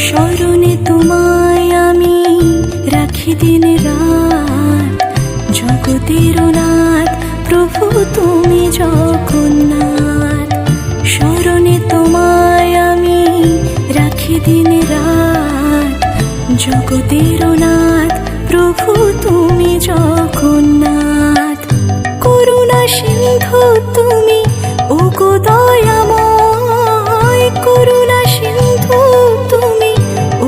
স্মরণে তোমায় আমি রাখি দিন রাত, জগতের নাথ প্রভু তুমি জগন্নাথ। স্মরণে তোমায় আমি রাখি দিন রাত, জগতের নাথ প্রভু তুমি জগন্নাথ। করুণা সিন্ধু তুমি ওগো দয়াময়, করুণা সিন্ধু তুমি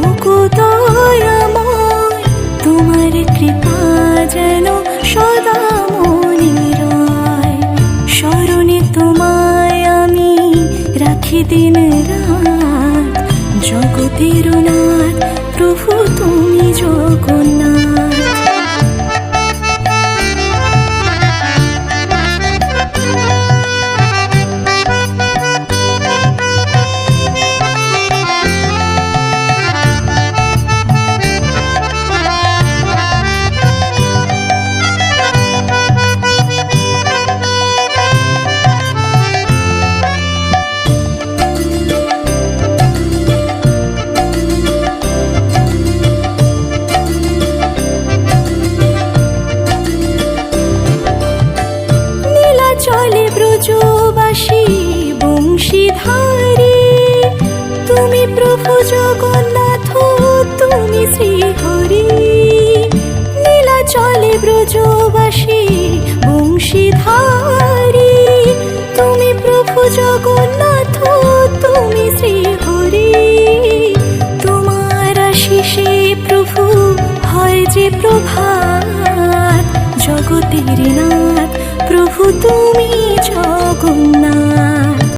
ওগো দয়াময়। তোমার কৃপা যেন সদা মনে রয়। স্মরণে তোমায় আমি রাখি দিন রাত, জগতের নাথ প্রভু তুমি জগন্নাথ। চলে ব্রজবাসী বংশীধারী, তুমি প্রভু জগন্নাথ তুমি শ্রীহরি। নীলা চলে ব্রজবাসী